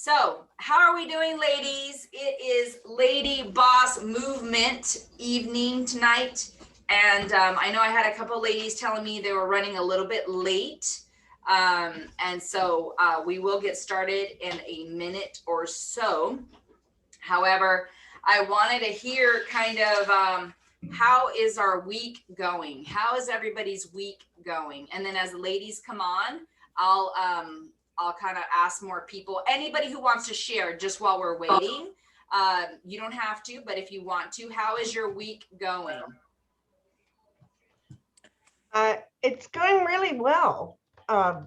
So how are we doing, ladies? It is Lady Boss Movement evening tonight. And I know I had a couple ladies telling me they were running a little bit late. And so we will get started in a minute or so. However, I wanted to hear kind of how is our week going? How is everybody's week going? And then as the ladies come on, I'll kind of ask more people, anybody who wants to share just while we're waiting. You don't have to, but if you want to, how is your week going? It's going really well, Good.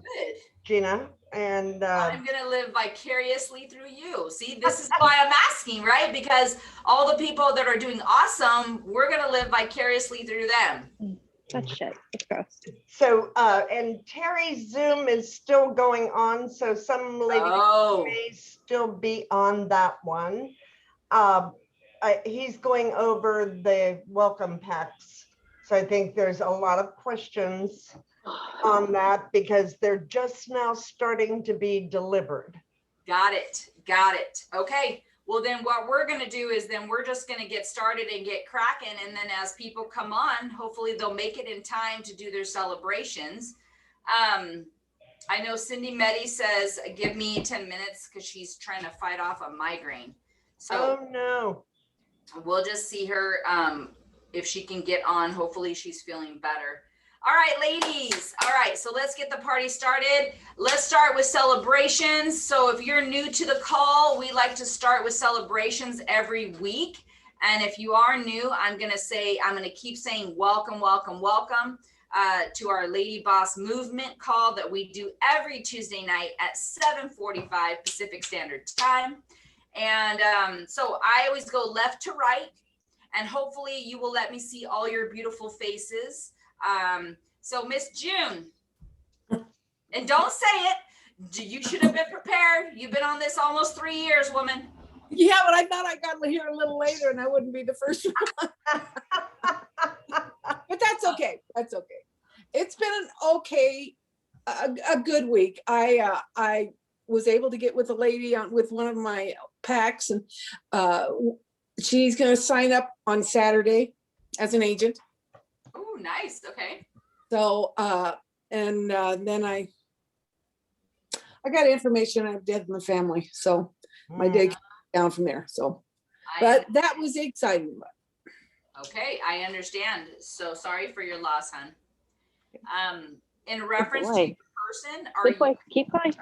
Gina. And I'm going to live vicariously through you. See, this is why I'm asking, right? Because all the people that are doing awesome, we're going to live vicariously through them. That's shit. That's gross. So, and Terry's Zoom is still going on. So some ladies may still be on that one. He's going over the welcome packs. So I think there's a lot of questions on that because they're just now starting to be delivered. Got it. Got it. Okay. Well, then what we're going to do is then we're just going to get started and get cracking. And then as people come on, hopefully they'll make it in time to do their celebrations. I know Cindy Meddy says, give me 10 minutes because she's trying to fight off a migraine. So oh, no. We'll just see her if she can get on. Hopefully she's feeling better. All right, ladies. All right, so let's get the party started. Let's start with celebrations. So if you're new to the call, we like to start with celebrations every week. And if you are new, I'm going to keep saying welcome, welcome, welcome to our Lady Boss Movement call that we do every Tuesday night at 7:45 Pacific Standard Time. And so I always go left to right, and hopefully you will let me see all your beautiful faces. So Miss June, and don't say it, you should have been prepared. You've been on this almost 3 years, woman. Yeah, but I thought I got here a little later and I wouldn't be the first one. But that's okay. That's okay. It's been a good week. I was able to get with a lady with one of my packs, and she's going to sign up on Saturday as an agent. Oh, nice. Okay. So, then I got information I did in the family. So my day came down from there. So, but that was exciting. Okay. I understand. So sorry for your loss, hon. In reference to your person, Good boy. Keep going.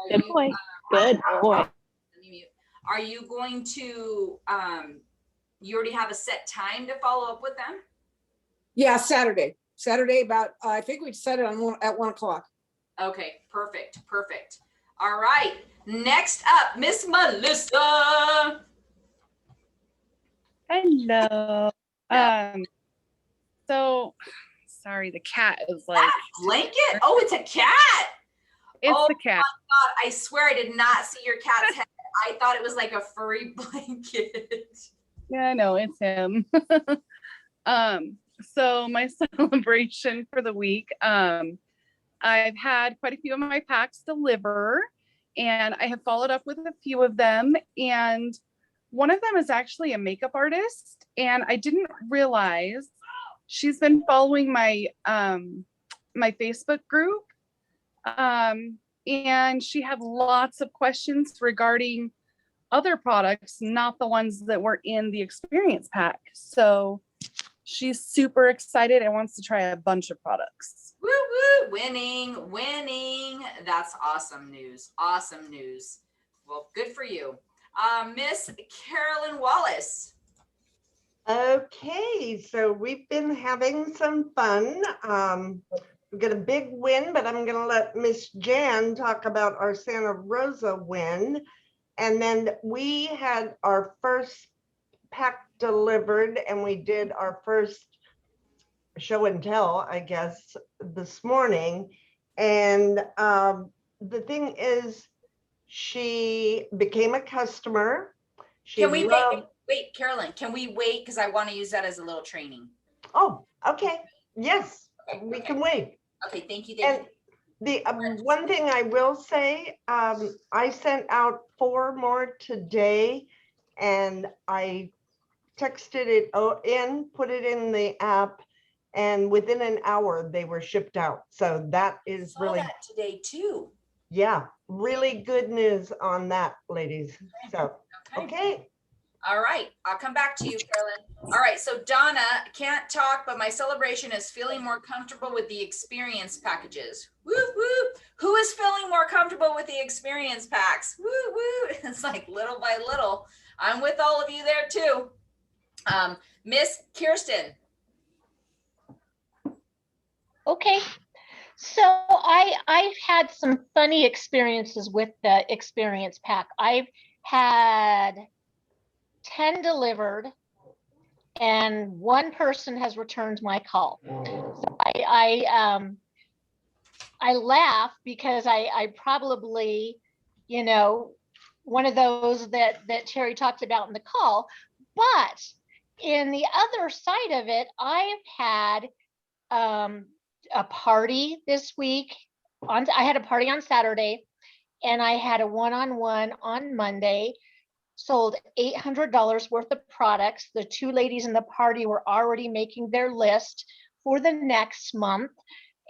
Good boy. Good boy. Are you going to, you already have a set time to follow up with them? Yeah, Saturday about, I think we set it at 1 o'clock. Okay, perfect. All right, next up, Miss Melissa. Hello. So sorry, the cat is like that blanket. Oh, it's a cat. It's the cat. Oh my God, I swear I did not see your cat's head. I thought it was like a furry blanket. Yeah, no, it's him. So my celebration for the week, I've had quite a few of my packs deliver, and I have followed up with a few of them. And one of them is actually a makeup artist, and I didn't realize she's been following my my Facebook group, and she had lots of questions regarding other products, not the ones that were in the experience pack. So she's super excited and wants to try a bunch of products. Woo woo, winning. That's awesome news. Well, good for you. Miss Carolyn Wallace. Okay, so we've been having some fun. We got a big win, but I'm gonna let Miss Jan talk about our Santa Rosa win. And then we had our first pack delivered, and we did our first show and tell, I guess, this morning. And the thing is, she became a customer. Can we wait, Carolyn, can we wait? Because I want to use that as a little training. Oh, okay. Yes, we can wait. Okay, thank you. The one thing I will say, I sent out 4 more today, and I texted it put it in the app, and within an hour they were shipped out. So that is Saw really, that today too. yeah, really good news on that, ladies. So, okay. All right, I'll come back to you, Carolyn. All right, so Donna, can't talk, but my celebration is feeling more comfortable with the experience packages. Woo woo. Who is feeling more comfortable with the experience packs? Woo woo. It's like little by little. I'm with all of you there too. Miss Kirsten. Okay, so I've had some funny experiences with the experience pack. I've had 10 delivered, and 1 person has returned my call. So I laugh because I probably, you know, one of those that Terry talked about in the call. But in the other side of it, I've had a party this week. I had a party on Saturday, and I had a one-on-one on Monday. Sold $800 worth of products. The 2 ladies in the party were already making their list for the next month.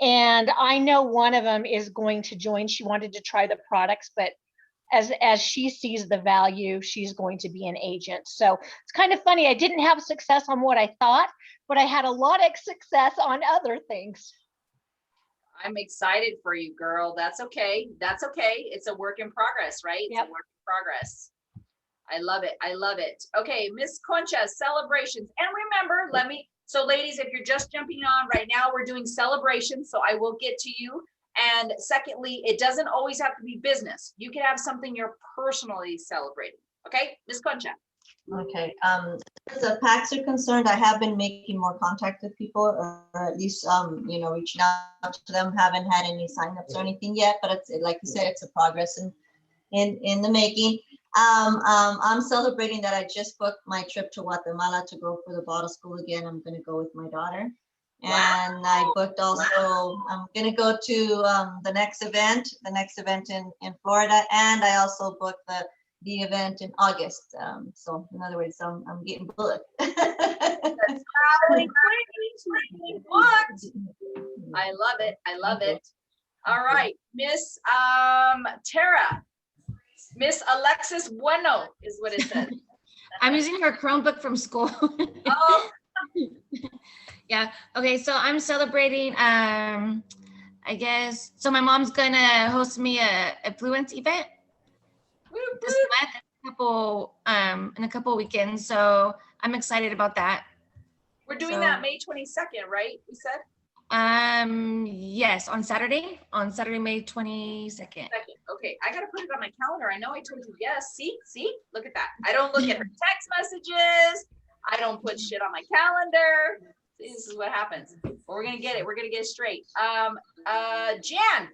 And I know one of them is going to join. She wanted to try the products, but as she sees the value, she's going to be an agent. So it's kind of funny. I didn't have success on what I thought, but I had a lot of success on other things. I'm excited for you, girl. That's okay. That's okay. It's a work in progress, right? It's Yep. a work in progress. I love it. I love it. Okay, Miss Concha, celebrations. And remember, so ladies, if you're just jumping on right now, we're doing celebrations. So I will get to you. And secondly, it doesn't always have to be business. You can have something you're personally celebrating. Okay, Miss Concha. Okay, as the packs are concerned, I have been making more contact with people, or at least, you know, reaching out to them. Haven't had any signups or anything yet, but it's, like you said, it's a progress in the making. I'm celebrating that I just booked my trip to Guatemala to go for the bottle school again. I'm gonna go with my daughter. And I booked also, I'm gonna go to the next event in Florida, and I also booked the event in August. So in other words, I'm getting booked. I love it. I love it. All right, Miss Tara. Miss Alexis Bueno is what it says. I'm using her Chromebook from school. Oh. Yeah. Okay. So I'm celebrating. I guess. So my mom's gonna host me a Fluence event this month, in a couple weekends. So I'm excited about that. We're doing that May 22nd, right? We said. Yes, on Saturday, May 22nd. Okay, I gotta put it on my calendar. I know I told you yes. See, look at that. I don't look at her text messages. I don't put shit on my calendar. See, this is what happens. But we're gonna get it. We're gonna get it straight. Jan.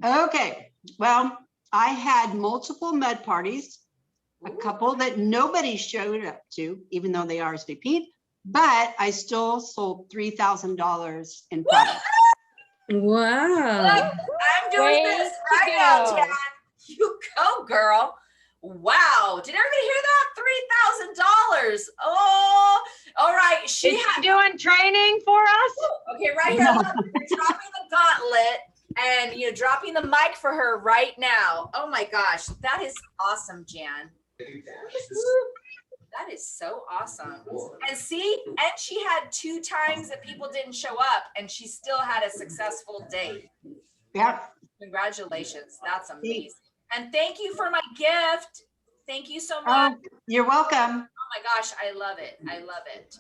Okay, well, I had multiple med parties, a couple that nobody showed up to, even though they RSVP'd, but I still sold $3,000 in products. Wow. I'm doing this right now, Jan. You go, girl. Wow. Did everybody hear that? $3,000. Oh, all right. She had doing training for us. Okay, right here. Look, you're dropping the gauntlet and you're dropping the mic for her right now. Oh my gosh. That is awesome, Jan. That is so awesome. And see, and she had 2 times that people didn't show up and she still had a successful day. Yep. Congratulations. That's amazing. And thank you for my gift. Thank you so much. You're welcome. Oh my gosh, I love it. I love it.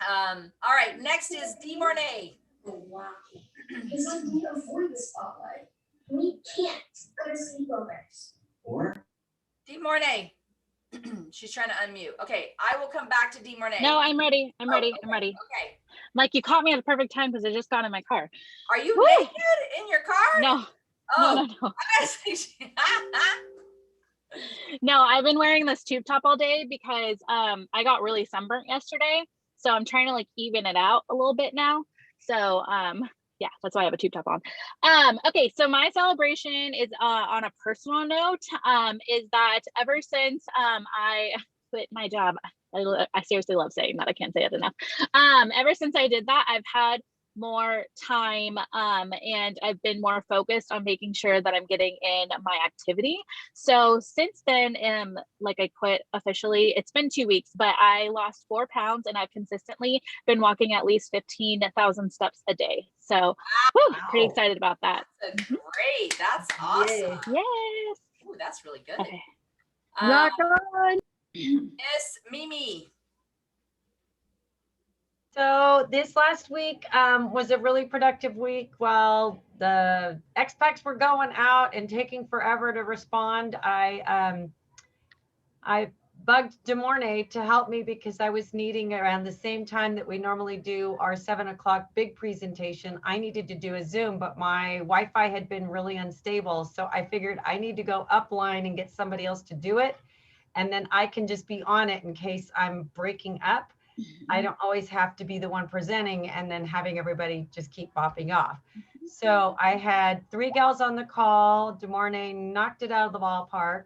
All right, next is Dee Mornay. Oh, wow. Because I can't afford the spotlight. We can't go to sleepovers. Or? Dee Mornay. She's trying to unmute. Okay, I will come back to Dee Mornay. No, I'm ready. I'm ready. Okay. I'm ready. Okay. Like, you caught me at the perfect time because I just got in my car. Are you Woo! naked in your car? No. Oh, No. I No, I've been wearing this tube top all day because I got really sunburnt yesterday. So I'm trying to like even it out a little bit now. So yeah, that's why I have a tube top on. Okay, so my celebration is on a personal note, is that ever since I quit my job, I seriously love saying that, I can't say it enough. Ever since I did that, I've had more time and I've been more focused on making sure that I'm getting in my activity. So since then, like I quit officially, it's been 2 weeks, but I lost 4 pounds and I've consistently been walking at least 15,000 steps a day. So whew, pretty excited about that. That's great. That's awesome. Yes. Ooh, that's really good. Okay. Rock on. Miss Mimi. So this last week was a really productive week. While the expats were going out and taking forever to respond, I bugged DeMornay to help me because I was needing around the same time that we normally do our 7 o'clock big presentation. I needed to do a Zoom, but my Wi-Fi had been really unstable. So I figured I need to go upline and get somebody else to do it. And then I can just be on it in case I'm breaking up. I don't always have to be the one presenting and then having everybody just keep popping off. So I had 3 gals on the call. DeMornay knocked it out of the ballpark.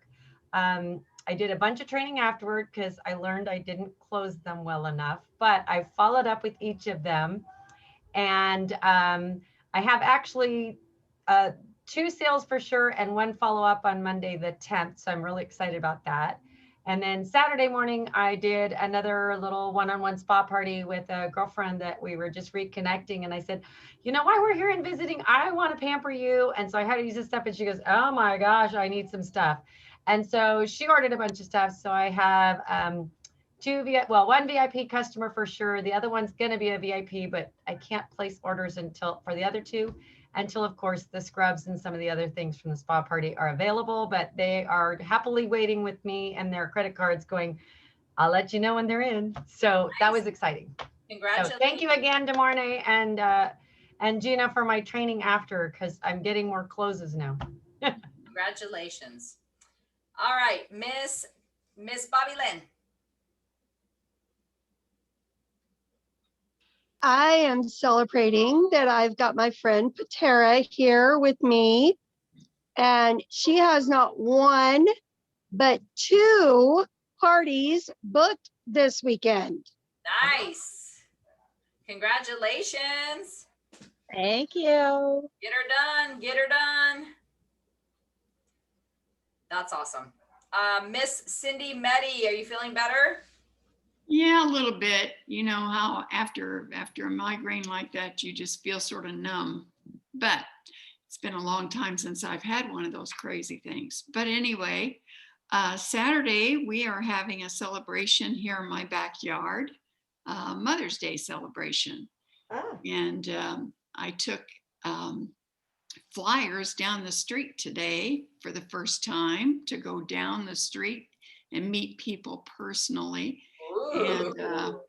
I did a bunch of training afterward because I learned I didn't close them well enough, but I followed up with each of them. And I have actually 2 sales for sure and 1 follow-up on Monday the 10th. So I'm really excited about that. And then Saturday morning, I did another little one-on-one spa party with a girlfriend that we were just reconnecting. And I said, you know, while we're here and visiting, I want to pamper you. And so I had to use this stuff. And she goes, oh my gosh, I need some stuff. And so she ordered a bunch of stuff. So I have 1 VIP customer for sure. The other one's going to be a VIP, but I can't place orders for the other 2 until, of course, the scrubs and some of the other things from the spa party are available, but they are happily waiting with me and their credit cards going, I'll let you know when they're in. So nice. That was exciting. Congratulations. So thank you again, DeMornay and Gina for my training after, because I'm getting more closes now. Congratulations. All right, Miss Bobby Lynn. I am celebrating that I've got my friend Patera here with me, and she has not 1, but 2 parties booked this weekend. Nice. Congratulations. Thank you. Get her done. Get her done. That's awesome. Miss Cindy Meddy, are you feeling better? Yeah, a little bit. You know how after a migraine like that, you just feel sort of numb. But it's been a long time since I've had one of those crazy things. But anyway, Saturday, we are having a celebration here in my backyard, Mother's Day celebration. Oh. And I took flyers down the street today for the first time to go down the street and meet people personally. And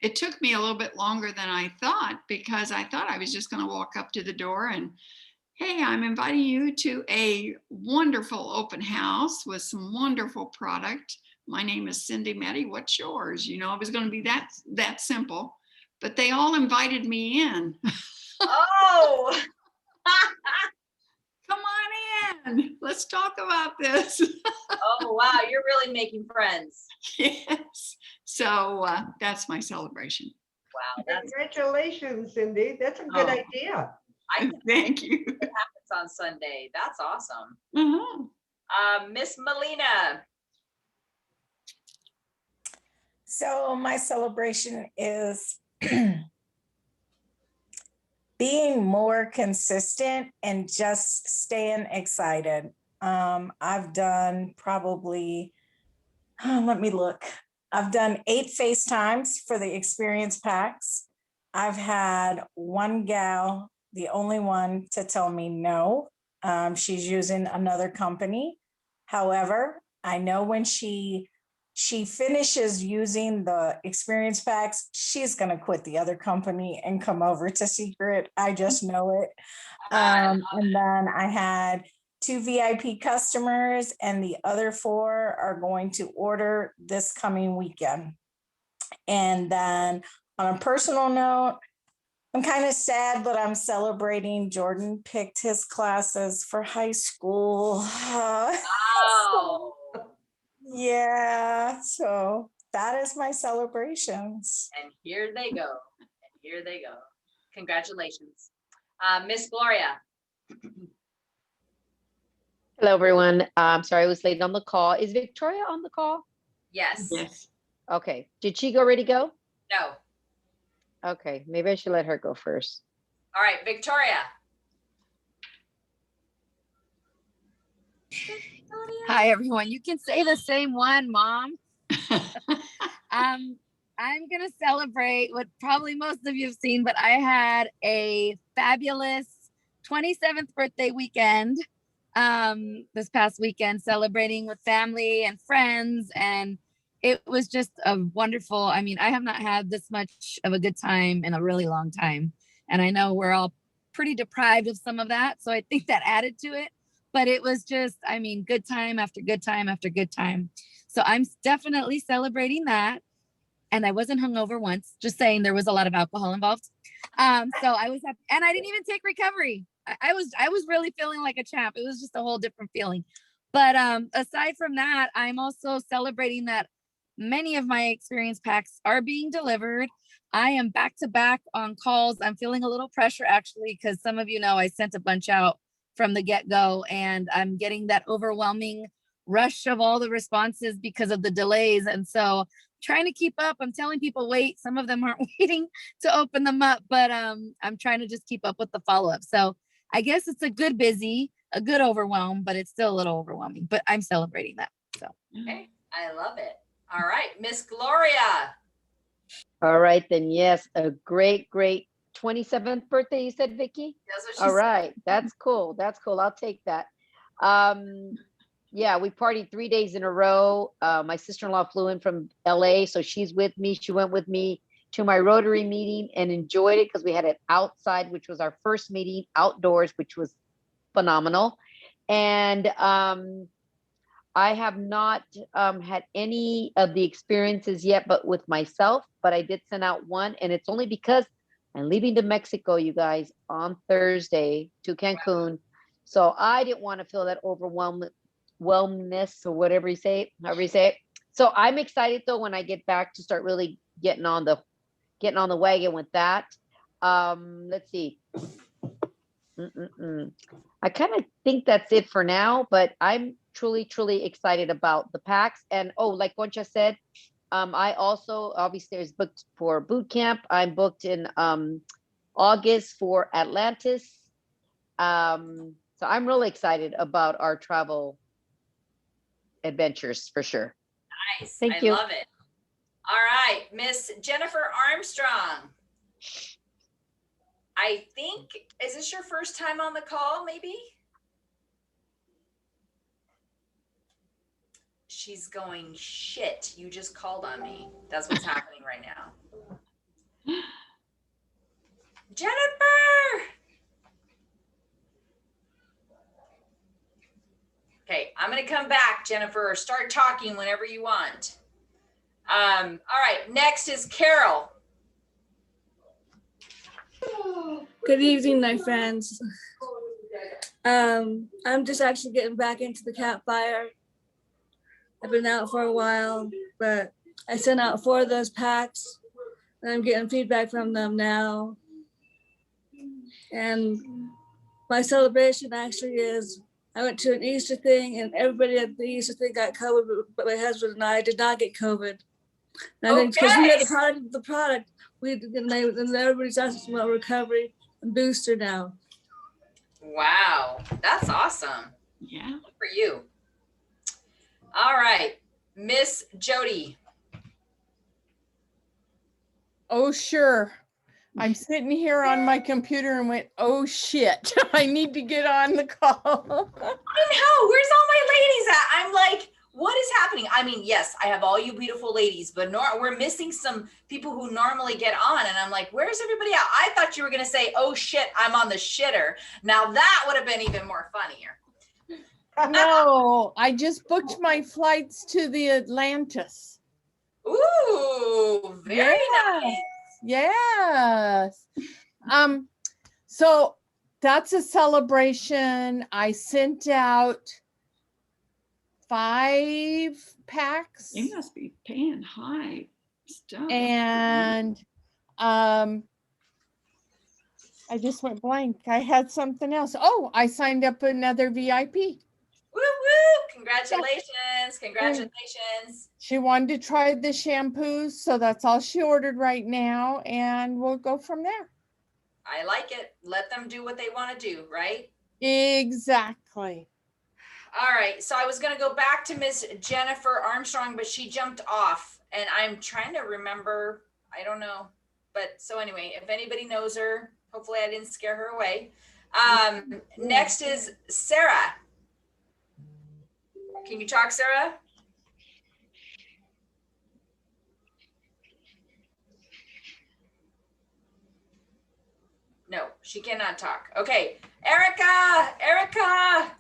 it took me a little bit longer than I thought, because I thought I was just going to walk up to the door and, hey, I'm inviting you to a wonderful open house with some wonderful product. My name is Cindy Meddy. What's yours? You know, it was going to be that simple, but they all invited me in. Oh, come on in. Let's talk about this. Oh, wow. You're really making friends. Yes. So that's my celebration. Wow. Congratulations, Cindy. That's a good idea. Thank you. It happens on Sunday. That's awesome. Miss Melina. So my celebration is being more consistent and just staying excited. I've done probably, let me look. I've done 8 FaceTimes for the experience packs. I've had 1 gal, the only one to tell me no. She's using another company. However, I know when she finishes using the experience packs, she's going to quit the other company and come over to Secret. I just know it. And then I had 2 VIP customers, and the other 4 are going to order this coming weekend. And then on a personal note, I'm kind of sad, but I'm celebrating. Jordan picked his classes for high school. Wow. Yeah, so that is my celebrations. And here they go. And here they go. Congratulations. Miss Gloria. Hello, everyone. I'm sorry I was late on the call. Is Victoria on the call? Yes. Yes. Okay. Did she already go? No. Okay, maybe I should let her go first. All right, Victoria. Hi, everyone. You can say the same one, Mom. I'm going to celebrate what probably most of you have seen, but I had a fabulous 27th birthday weekend this past weekend, celebrating with family and friends. And it was just a wonderful, I mean, I have not had this much of a good time in a really long time. And I know we're all pretty deprived of some of that. So I think that added to it. But it was just, I mean, good time after good time after good time. So I'm definitely celebrating that. And I wasn't hungover once, just saying there was a lot of alcohol involved. So I was happy. And I didn't even take recovery. I was really feeling like a champ. It was just a whole different feeling. But aside from that, I'm also celebrating that many of my experience packs are being delivered. I am back to back on calls. I'm feeling a little pressure actually, because some of you know I sent a bunch out from the get-go, and I'm getting that overwhelming rush of all the responses because of the delays. And so trying to keep up. I'm telling people wait. Some of them aren't waiting to open them up, but I'm trying to just keep up with the follow-up. So I guess it's a good busy, a good overwhelm, but it's still a little overwhelming, but I'm celebrating that. So Okay, I love it. All right, Miss Gloria. All right, then, yes, a great 27th birthday, you said, Vicky? That's what she All said. right, that's cool. That's cool. I'll take that. Yeah, we partied 3 days in a row. My sister-in-law flew in from LA, so she's with me. She went with me to my Rotary meeting and enjoyed it because we had it outside, which was our first meeting outdoors, which was phenomenal. And I have not had any of the experiences yet, but with myself, but I did send out one, and it's only because I'm leaving to Mexico, you guys, on Thursday to Cancun. So I didn't want to feel that wellness or whatever you say, however you say it. So I'm excited though when I get back to start really getting on the wagon with that. Let's see. I kind of think that's it for now, but I'm truly excited about the packs. And oh, like Concha said, I also obviously is booked for boot camp. I'm booked in August for Atlantis. So I'm really excited about our travel adventures for sure. Nice. Thank I you. love it. All right, Miss Jennifer Armstrong. I think, is this your first time on the call, maybe? She's going, shit, you just called on me. That's what's happening right now. Jennifer! Okay, I'm gonna come back, Jennifer. Start talking whenever you want. All right, next is Carol. Good evening, my friends. I'm just actually getting back into the campfire. I've been out for a while, but I sent out 4 of those packs, and I'm getting feedback from them now. And my celebration actually is I went to an Easter thing, and everybody at the Easter thing got COVID, but my husband and I did not get COVID. And I think because we had the product, and everybody's asking about recovery and booster now. Wow, that's awesome. Yeah. Good for you. All right, Miss Jody. Oh, sure. I'm sitting here on my computer and went, oh shit, I need to get on the call. I know, where's all my ladies at? I'm like, what is happening? I mean, yes, I have all you beautiful ladies, but we're missing some people who normally get on. And I'm like, where's everybody at? I thought you were going to say, oh shit, I'm on the shitter. Now that would have been even more funnier. No, I just booked my flights to the Atlantis. Ooh, very nice. Yes. So that's a celebration. I sent out 5 packs. They must be paying high stuff. And I just went blank. I had something else. Oh, I signed up another VIP. Woo woo! Congratulations! Congratulations! She wanted to try the shampoos, so that's all she ordered right now, and we'll go from there. I like it. Let them do what they want to do, right? Exactly. All right. So I was going to go back to Miss Jennifer Armstrong, but she jumped off, and I'm trying to remember. I don't know. But so anyway, if anybody knows her, hopefully I didn't scare her away. Next is Sarah. Can you talk, Sarah? No, she cannot talk. Okay, Erica,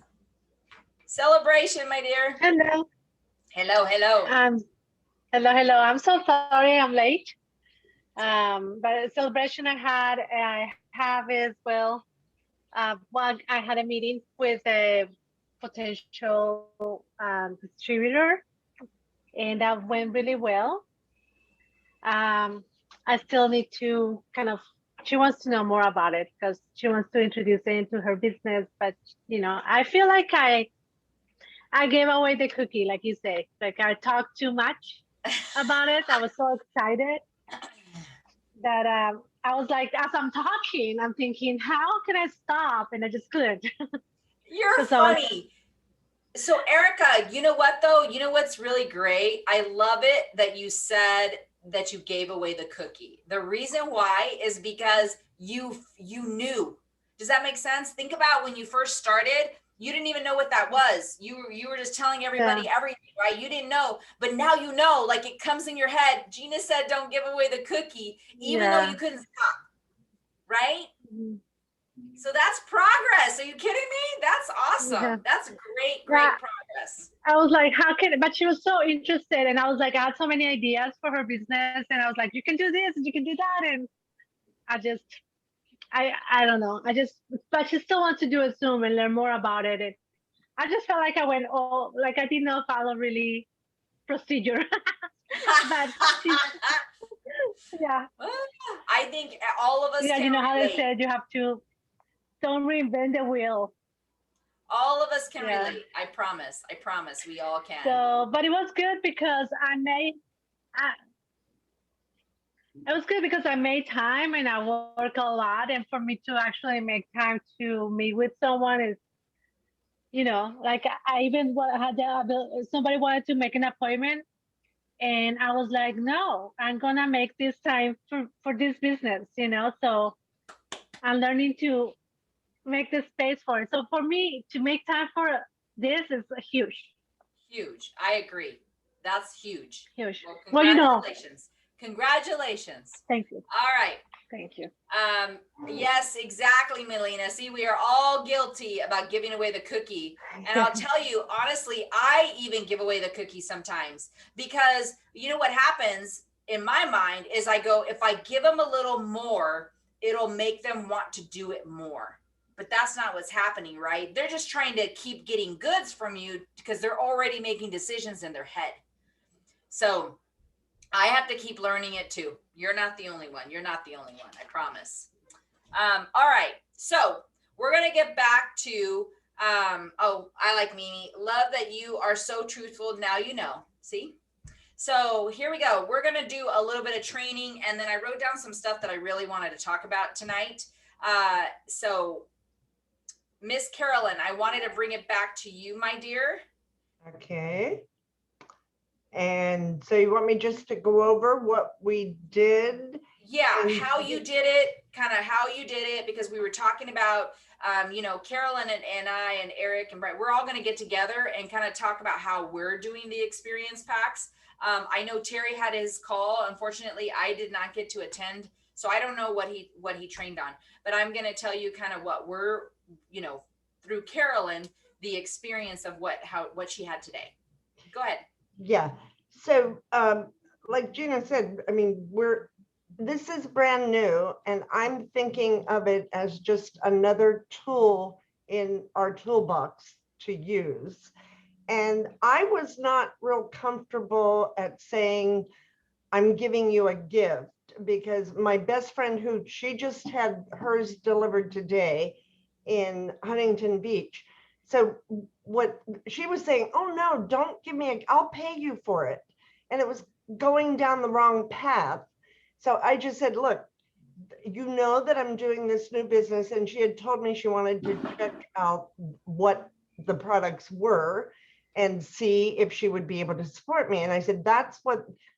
celebration, my dear. Hello. Hello. Hello. I'm so sorry I'm late. But a celebration I have is, well, I had a meeting with a potential distributor, and that went really well. I still need to she wants to know more about it because she wants to introduce it into her business. But, I feel like I gave away the cookie, like you say. Like I talked too much about it. I was so excited that I was like, as I'm talking, I'm thinking, how can I stop? And I just couldn't. You're funny. So Erica, you know what though? You know what's really great? I love it that you said that you gave away the cookie. The reason why is because you knew. Does that make sense? Think about when you first started, you didn't even know what that was. You were just telling everybody everything, right? You didn't know, but now you know, like it comes in your head. Gina said, don't give away the cookie, even though you couldn't stop, right? Mm-hmm. So that's progress. Are you kidding me? That's awesome. Yeah. That's great progress. I was like, but she was so interested. And I was like, I had so many ideas for her business. And I was like, you can do this and you can do that. And I don't know. But she still wants to do a Zoom and learn more about it. And I just felt like I went, like I did not follow really procedure. But yeah. I think all of us can can how relate. they said you have to don't reinvent the wheel. All of us can relate. I promise we all can. So, but it was good because I made time and I work a lot, and for me to actually make time to meet with someone is, like I even had somebody wanted to make an appointment, and I was like, no, I'm gonna make this time for this business, so I'm learning to make the space for it. So for me to make time for this is huge. Huge. I agree. That's huge. Huge. Well, congratulations. Congratulations. Thank you. All right. Thank you. Yes, exactly, Melina. See, we are all guilty about giving away the cookie. And I'll tell you, honestly, I even give away the cookie sometimes because you know what happens in my mind is I go, if I give them a little more, it'll make them want to do it more. But that's not what's happening, right? They're just trying to keep getting goods from you because they're already making decisions in their head. So I have to keep learning it too. You're not the only one. I promise. All right. So we're going to get back to, I like Mimi. Love that you are so truthful. Now you know. See? So here we go. We're going to do a little bit of training, and then I wrote down some stuff that I really wanted to talk about tonight. So Miss Carolyn, I wanted to bring it back to you, my dear. Okay. And so you want me just to go over what we did? Yeah, how you did it, because we were talking about, Carolyn and I and Eric and Brett, we're all going to get together and kind of talk about how we're doing the experience packs. I know Terry had his call. Unfortunately, I did not get to attend, so I don't know what he trained on, but I'm going to tell you kind of what we're, through Carolyn, the experience of what she had today. Go ahead. Yeah. So, like Gina said, I mean, this is brand new, and I'm thinking of it as just another tool in our toolbox to use. And I was not real comfortable at saying, I'm giving you a gift, because my best friend, who she just had hers delivered today in Huntington Beach. So what she was saying, oh no, don't give me I'll pay you for it. And it was going down the wrong path. So I just said, look, you know that I'm doing this new business, and she had told me she wanted to check out what the products were and see if she would be able to support me. And I said,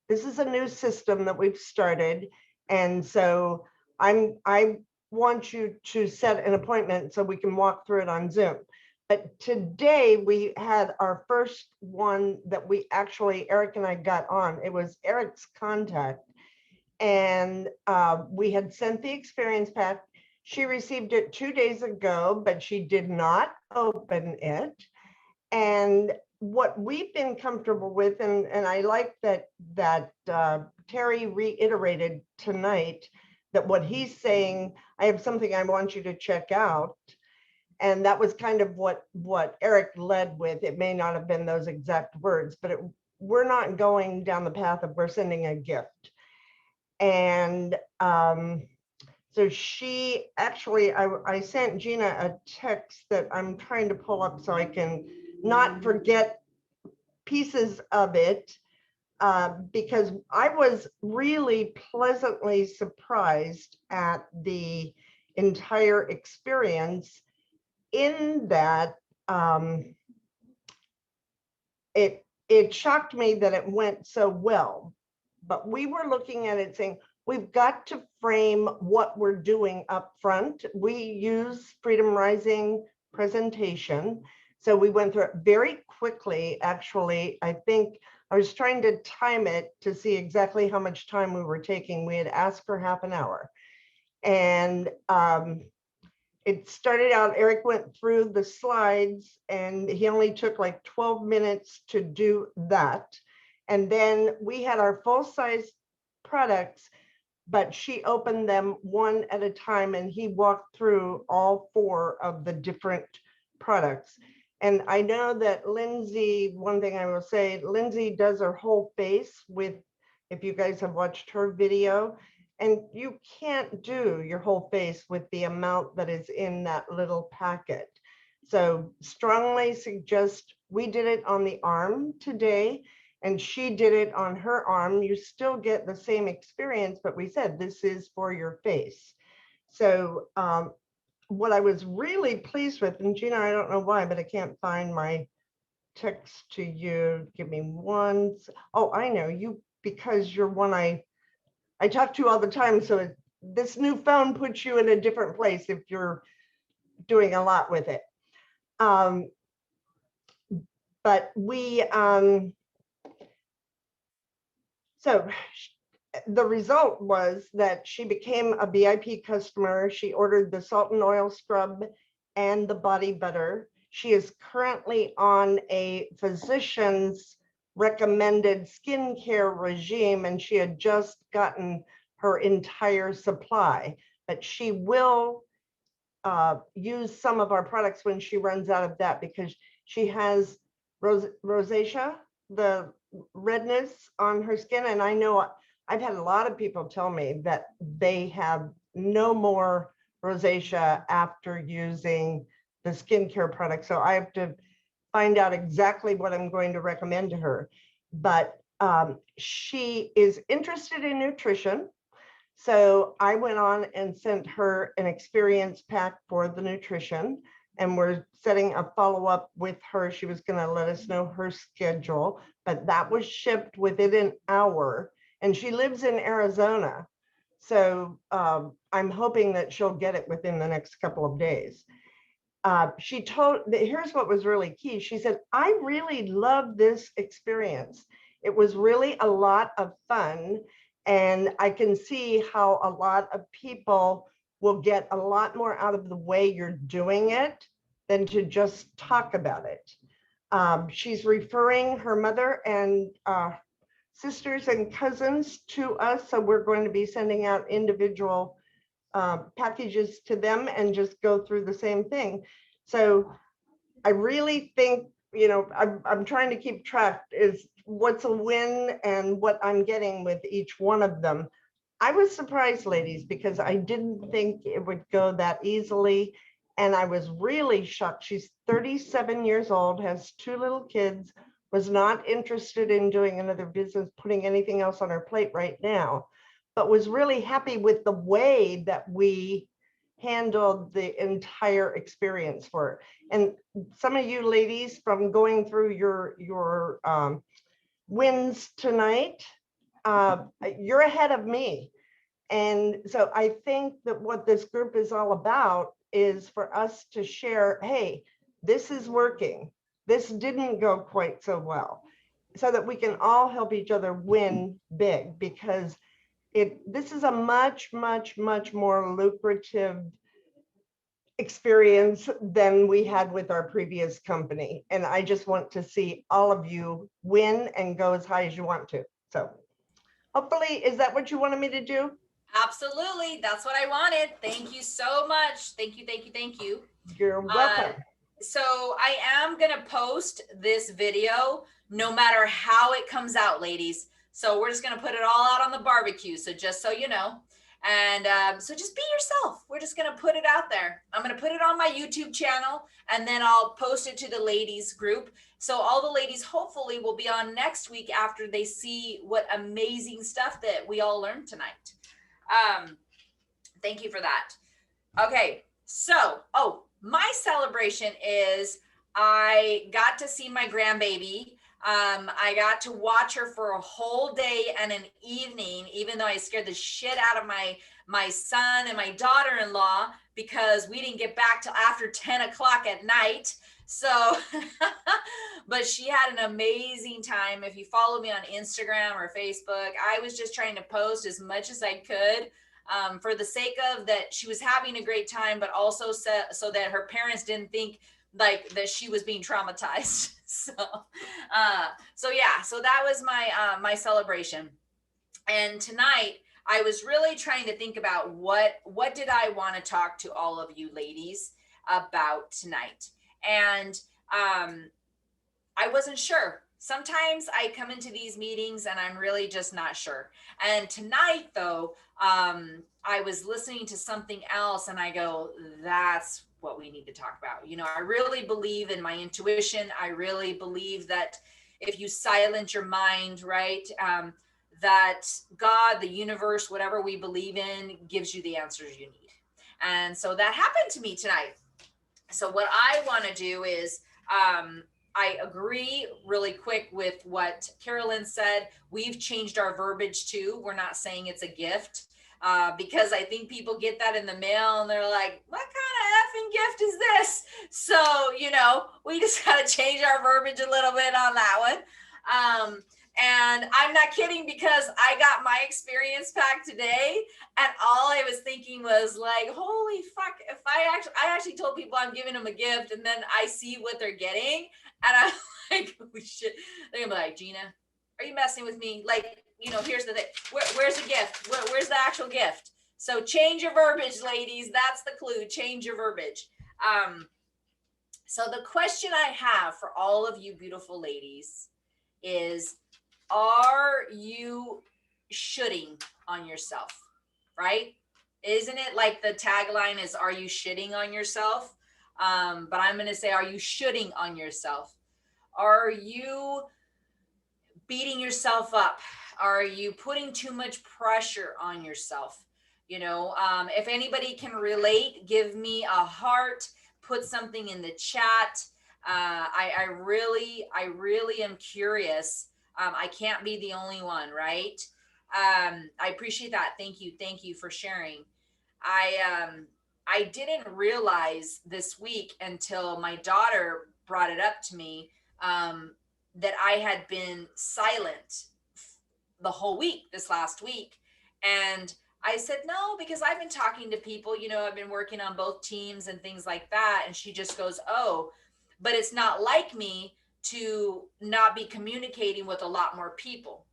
this is a new system that we've started. And so I want you to set an appointment so we can walk through it on Zoom. But today we had our first one that we actually, Eric and I got on. It was Eric's contact. And we had sent the experience pack. She received it 2 days ago, but she did not open it. And what we've been comfortable with, and I like that Terry reiterated tonight, that what he's saying, I have something I want you to check out. And that was kind of what Eric led with. It may not have been those exact words, but we're not going down the path of we're sending a gift. And so she actually, I sent Gina a text that I'm trying to pull up so I can not forget pieces of it, because I was really pleasantly surprised at the entire experience, in that it shocked me that it went so well. But we were looking at it saying, we've got to frame what we're doing up front. We use Freedom Rising presentation. So we went through it very quickly. Actually, I think I was trying to time it to see exactly how much time we were taking. We had asked for half an hour. And it started out, Eric went through the slides and he only took like 12 minutes to do that. And then we had our full-size products, but she opened them one at a time and he walked through all 4 of the different products. And I know that Lindsay, one thing I will say, Lindsay does her whole face with, if you guys have watched her video, and you can't do your whole face with the amount that is in that little packet. So strongly suggest, we did it on the arm today, and she did it on her arm. You still get the same experience, but we said this is for your face. So what I was really pleased with, and Gina, I don't know why, but I can't find my text to you. Give me one. Oh, I know you, because you're one I talk to all the time. So this new phone puts you in a different place if you're doing a lot with it. But we, so the result was that she became a VIP customer. She ordered the salt and oil scrub and the body butter. She is currently on a physician's recommended skincare regime, and she had just gotten her entire supply, but she will use some of our products when she runs out of that, because she has rosacea, the redness on her skin. And I know I've had a lot of people tell me that they have no more rosacea after using the skincare product. So I have to find out exactly what I'm going to recommend to her. But she is interested in nutrition. So I went on and sent her an experience pack for the nutrition, and we're setting a follow-up with her. She was going to let us know her schedule, but that was shipped within an hour, and she lives in Arizona. So I'm hoping that she'll get it within the next couple of days. She told, here's what was really key. She said, I really love this experience. It was really a lot of fun. And I can see how a lot of people will get a lot more out of the way you're doing it than to just talk about it. She's referring her mother and sisters and cousins to us. So we're going to be sending out individual packages to them and just go through the same thing. So I really think, you know, I'm trying to keep track is what's a win and what I'm getting with each one of them. I was surprised, ladies, because I didn't think it would go that easily. And I was really shocked. She's 37 years old, has 2 little kids, was not interested in doing another business, putting anything else on her plate right now, but was really happy with the way that we handled the entire experience for her. And some of you ladies, from going through your wins tonight, you're ahead of me. And so I think that what this group is all about is for us to share, hey, this is working. This didn't go quite so well, so that we can all help each other win big, because this is a much, much, much more lucrative experience than we had with our previous company. And I just want to see all of you win and go as high as you want to. So hopefully, is that what you wanted me to do? Absolutely. That's what I wanted. Thank you so much. Thank you, thank you, thank you. You're welcome. So I am going to post this video no matter how it comes out, ladies. So we're just going to put it all out on the barbecue. So just so you know. And so just be yourself. We're just going to put it out there. I'm going to put it on my YouTube channel, and then I'll post it to the ladies group. So all the ladies hopefully will be on next week after they see what amazing stuff that we all learned tonight. Thank you for that. Okay. So, my celebration is I got to see my grandbaby. I got to watch her for a whole day and an evening, even though I scared the shit out of my son and my daughter-in-law because we didn't get back till after 10 o'clock at night. So, but she had an amazing time. If you follow me on Instagram or Facebook, I was just trying to post as much as I could for the sake of that she was having a great time, but also so that her parents didn't think like that she was being traumatized. So yeah, so that was my celebration. And tonight I was really trying to think about what did I want to talk to all of you ladies about tonight. And I wasn't sure. Sometimes I come into these meetings and I'm really just not sure. And tonight though, I was listening to something else and I go, that's what we need to talk about. You know, I really believe in my intuition. I really believe that if you silence your mind, right, that God, the universe, whatever we believe in, gives you the answers you need. And so that happened to me tonight. So what I want to do is, I agree really quick with what Carolyn said. We've changed our verbiage too. We're not saying it's a gift. Because I think people get that in the mail and they're like, what kind of effing gift is this? So, you know, we just got to change our verbiage a little bit on that one. And I'm not kidding because I got my experience pack today and all I was thinking was like, holy fuck, if I actually told people I'm giving them a gift and then I see what they're getting and I'm like, oh shit. They're gonna be like, Gina, are you messing with me? Like, you know, here's the thing. Where's the gift? Where's the actual gift? So change your verbiage, ladies. That's the clue. Change your verbiage. So the question I have for all of you beautiful ladies is, are you shitting on yourself? Right? Isn't it like the tagline is, are you shitting on yourself? But I'm going to say, are you shitting on yourself? Are you beating yourself up? Are you putting too much pressure on yourself? You know, if anybody can relate, give me a heart, put something in the chat. I really am curious. I can't be the only one, right? I appreciate that. Thank you for sharing. I didn't realize this week until my daughter brought it up to me, that I had been silent the whole week, this last week. And I said, no, because I've been talking to people, you know, I've been working on both teams and things like that. And she just goes, oh, but it's not like me to not be communicating with a lot more people.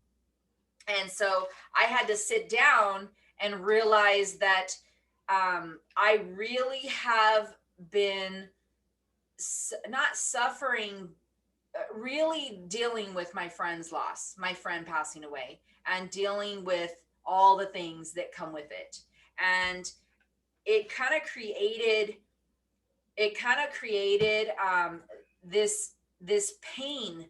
And so I had to sit down and realize that I really have been not suffering, really dealing with my friend's loss, my friend passing away, and dealing with all the things that come with it. And it kind of created this pain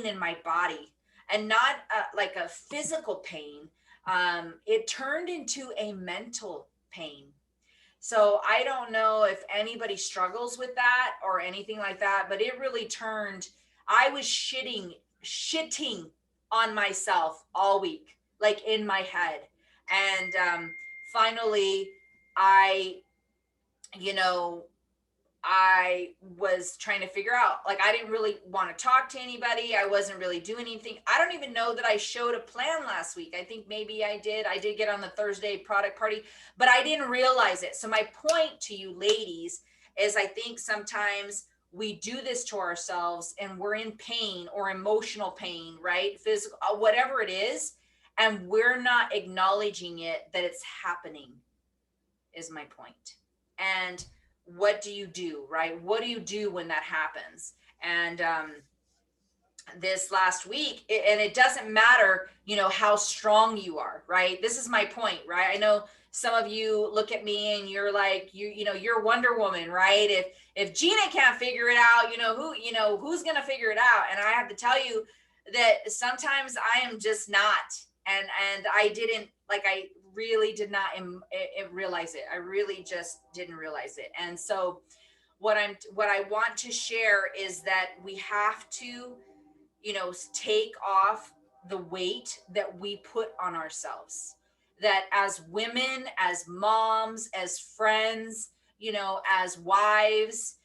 in my body, and not like a physical pain. It turned into a mental pain. So I don't know if anybody struggles with that or anything like that, but it really turned, I was shitting on myself all week, like in my head. And finally, I was trying to figure out, like, I didn't really want to talk to anybody. I wasn't really doing anything. I don't even know that I showed a plan last week. I think maybe I did get on the Thursday product party, but I didn't realize it. So my point to you ladies is, I think sometimes we do this to ourselves and we're in pain or emotional pain, right? Physical, whatever it is. And we're not acknowledging it, that it's happening, is my point. And what do you do, right? What do you do when that happens? And this last week, and it doesn't matter, how strong you are, right? This is my point, right? I know some of you look at me and you're like, you're Wonder Woman, right? If Gina can't figure it out, who's going to figure it out? And I have to tell you that sometimes I am just not. And I didn't, like, I really did not realize it. I really just didn't realize it. And so what I want to share is that we have to, take off the weight that we put on ourselves, that as women, as moms, as friends, as wives,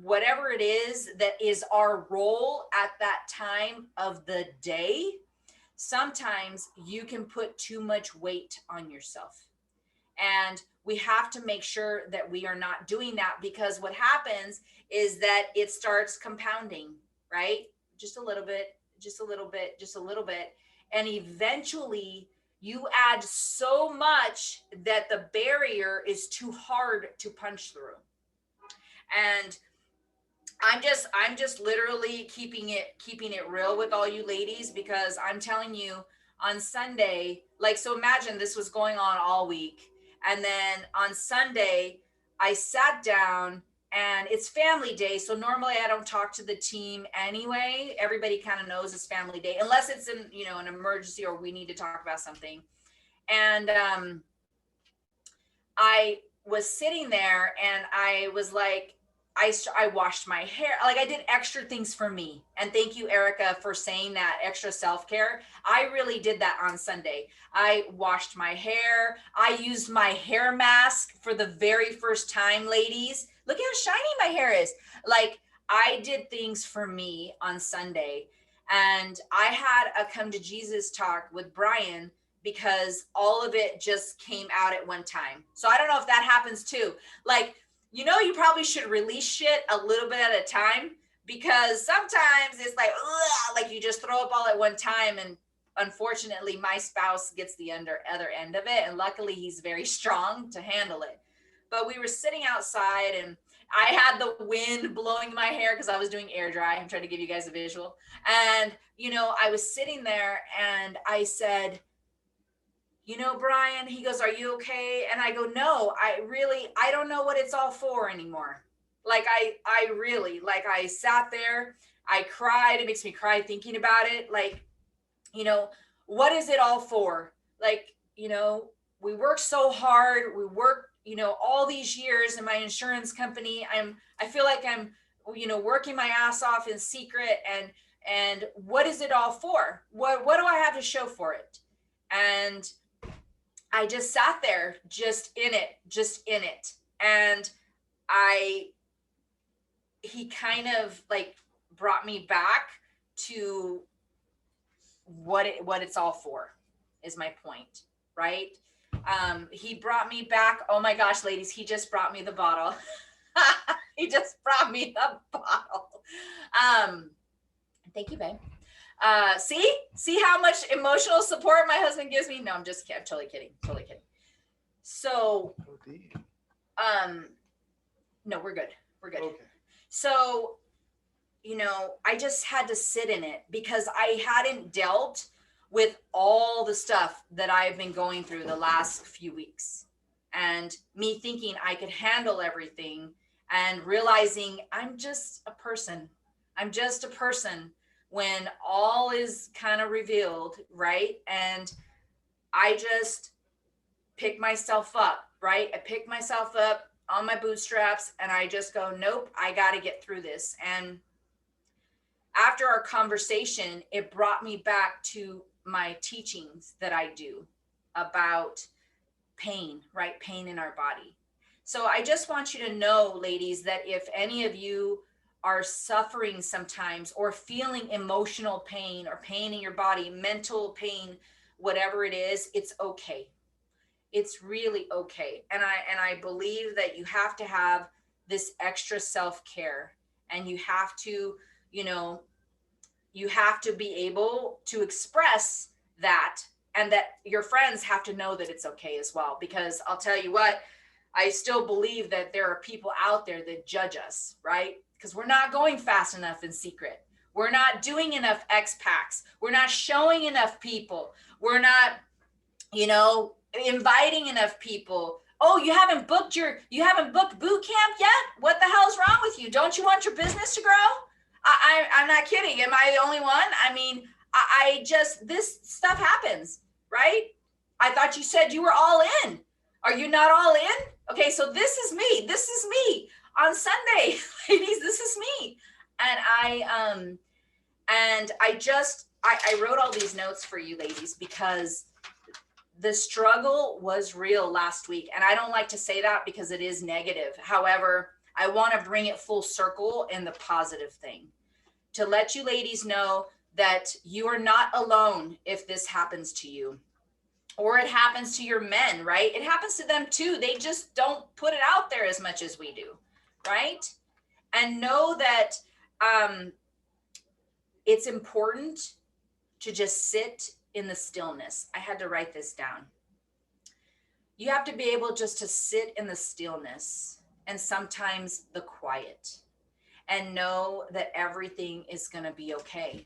whatever it is that is our role at that time of the day, sometimes you can put too much weight on yourself. And we have to make sure that we are not doing that, because what happens is that it starts compounding, right? Just a little bit, just a little bit, just a little bit. And eventually you add so much that the barrier is too hard to punch through. And I'm just literally keeping it real with all you ladies, because I'm telling you, on Sunday, like, so imagine this was going on all week. And then on Sunday, I sat down, and it's family day. So normally I don't talk to the team anyway. Everybody kind of knows it's family day, unless it's an emergency or we need to talk about something. And I was sitting there and I was like, I washed my hair. Like, I did extra things for me. And thank you, Erica, for saying that, extra self-care. I really did that on Sunday. I washed my hair. I used my hair mask for the very first time, ladies. Look how shiny my hair is. Like, I did things for me on Sunday. And I had a come to Jesus talk with Brian, because all of it just came out at one time. So I don't know if that happens too. Like, you probably should release shit a little bit at a time, because sometimes it's like, ugh, like you just throw up all at one time. And unfortunately, my spouse gets the other end of it. And luckily he's very strong to handle it. But we were sitting outside and I had the wind blowing my hair because I was doing air dry. I'm trying to give you guys a visual. And, I was sitting there and I said, Brian, he goes, are you okay? And I go, no, I don't know what it's all for anymore. Like, I really, like, I sat there, I cried. It makes me cry thinking about it. Like, what is it all for? Like, we work so hard. We work, all these years in my insurance company. I feel like I'm, working my ass off in secret. And what is it all for? What do I have to show for it? And I just sat there, just in it. And he kind of like brought me back to what it's all for, is my point, right? He brought me back. Oh my gosh, ladies, he just brought me the bottle. He just brought me the bottle. Thank you, babe. See how much emotional support my husband gives me? No, I'm just kidding. I'm totally kidding. Totally kidding. So, no, we're good. We're good. Okay. So, you know, I just had to sit in it because I hadn't dealt with all the stuff that I've been going through the last few weeks, and me thinking I could handle everything and realizing I'm just a person. I'm just a person when all is kind of revealed, right? And I just pick myself up, right? I pick myself up on my bootstraps and I just go, nope, I got to get through this. And after our conversation, it brought me back to my teachings that I do about pain, right? Pain in our body. So I just want you to know, ladies, that if any of you are suffering sometimes or feeling emotional pain or pain in your body, mental pain, whatever it is, it's okay. It's really okay. And I believe that you have to have this extra self-care, and you have to, you know, you have to be able to express that, and that your friends have to know that it's okay as well. Because I'll tell you what, I still believe that there are people out there that judge us, right? Because we're not going fast enough in secret. We're not doing enough X-Packs. We're not showing enough people. We're not, you know, inviting enough people. Oh, you haven't booked boot camp yet? What the hell's wrong with you? Don't you want your business to grow? I'm not kidding. Am I the only one? I mean, I just, this stuff happens, right? I thought you said you were all in. Are you not all in? Okay, so this is me. This is me on Sunday, ladies. This is me. And I wrote all these notes for you, ladies, because the struggle was real last week. And I don't like to say that because it is negative. However, I want to bring it full circle in the positive thing, to let you ladies know that you are not alone if this happens to you, or it happens to your men, right? It happens to them too. They just don't put it out there as much as we do, right? And know that it's important to just sit in the stillness. I had to write this down. You have to be able just to sit in the stillness and sometimes the quiet, and know that everything is going to be okay,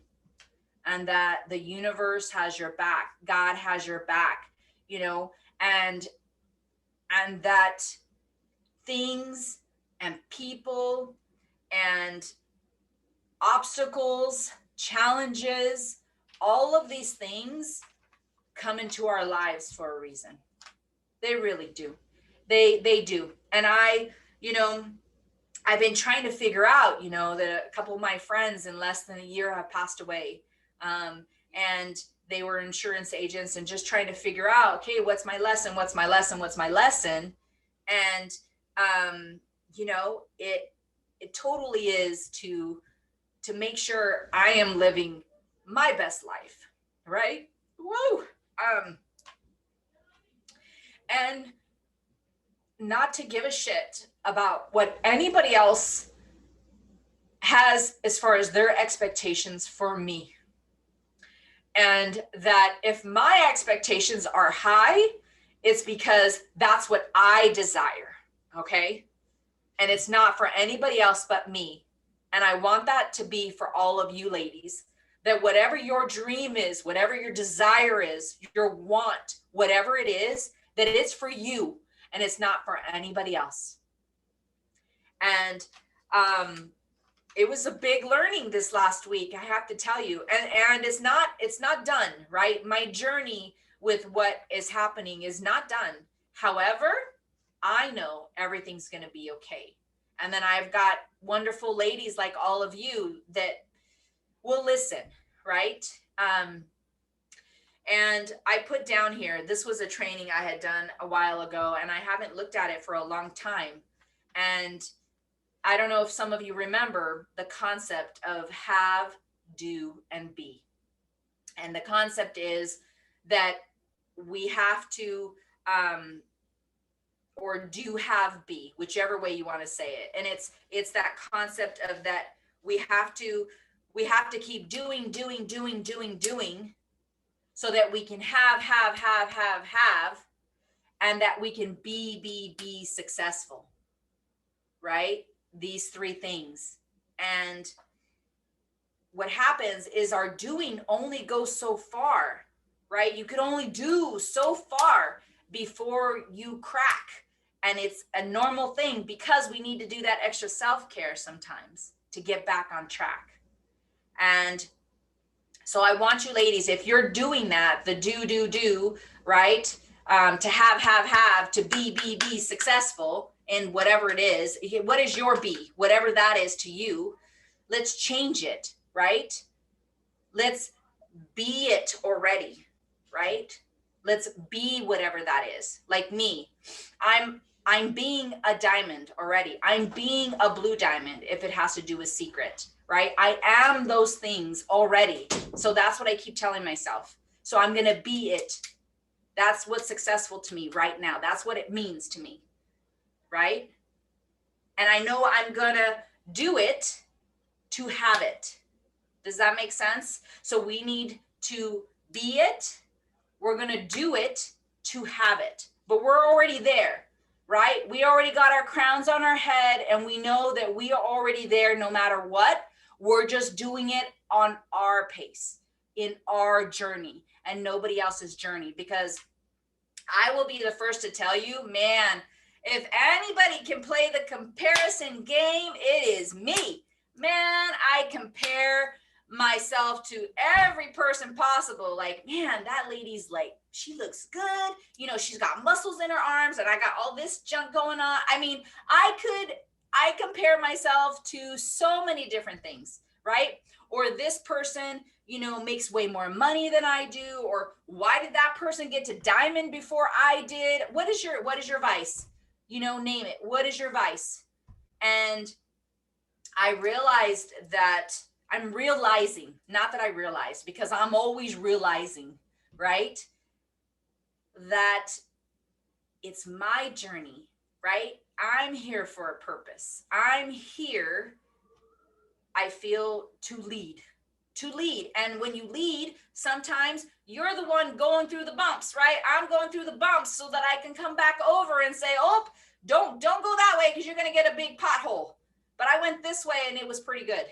and that the universe has your back. God has your back, you know, and that things and people and obstacles, challenges, all of these things come into our lives for a reason. They really do. They do. And you know, I've been trying to figure out, you know, that a couple of my friends in less than a year have passed away. And they were insurance agents, and just trying to figure out, okay, what's my lesson? What's my lesson? What's my lesson? And, you know, it totally is to make sure I am living my best life, right? Woo! And not to give a shit about what anybody else has as far as their expectations for me. And that if my expectations are high, it's because that's what I desire, okay? And it's not for anybody else but me. And I want that to be for all of you ladies, that whatever your dream is, whatever your desire is, your want, whatever it is, that it's for you and it's not for anybody else. And it was a big learning this last week, I have to tell you. And it's not done, right? My journey with what is happening is not done. However, I know everything's going to be okay. And then I've got wonderful ladies like all of you that will listen, right? And I put down here, this was a training I had done a while ago, and I haven't looked at it for a long time. And I don't know if some of you remember the concept of have, do, and be. And the concept is that we have to, or do, have, be, whichever way you want to say it. And it's that concept of that we have to We have to keep doing, so that we can have, and that we can be successful, right? These three things. And what happens is our doing only goes so far, right? You could only do so far before you crack. And it's a normal thing because we need to do that extra self-care sometimes to get back on track. And so I want you ladies, if you're doing that, the do, right? To have, to be successful in whatever it is. What is your be? Whatever that is to you, let's change it, right? Let's be it already, right? Let's be whatever that is. Like me, I'm being a diamond already. I'm being a blue diamond if it has to do with secret, right? I am those things already. So that's what I keep telling myself. So I'm going to be it. That's what's successful to me right now. That's what it means to me, right? And I know I'm going to do it to have it. Does that make sense? So we need to be it. We're going to do it to have it. But we're already there, right? We already got our crowns on our head and we know that we are already there no matter what. We're just doing it on our pace, in our journey and nobody else's journey. Because I will be the first to tell you, man, if anybody can play the comparison game, it is me. Man, I compare myself to every person possible. Like, man, that lady's like, she looks good. You know, she's got muscles in her arms and I got all this junk going on. I mean, I compare myself to so many different things, right? Or this person, you know, makes way more money than I do. Or why did that person get to diamond before I did? What is your vice? You know, name it. What is your vice? And I realized that I'm realizing, not that I realized, because I'm always realizing, right? That it's my journey, right? I'm here for a purpose. I'm here, I feel, to lead. And when you lead, sometimes you're the one going through the bumps, right? I'm going through the bumps so that I can come back over and say, oh, don't go that way because you're going to get a big pothole. But I went this way and it was pretty good.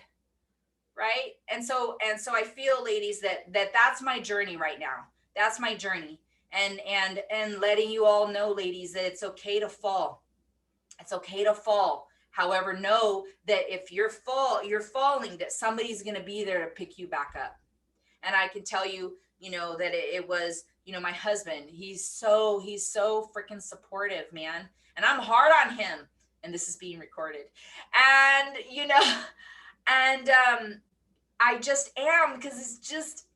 Right. And so I feel, ladies, that's my journey right now. That's my journey. And letting you all know, ladies, that it's okay to fall. It's okay to fall. However, know that if you're falling, that somebody's going to be there to pick you back up. And I can tell you, you know, that it was, you know, my husband, he's so freaking supportive, man. And I'm hard on him. And this is being recorded. And, you know, and I just am, because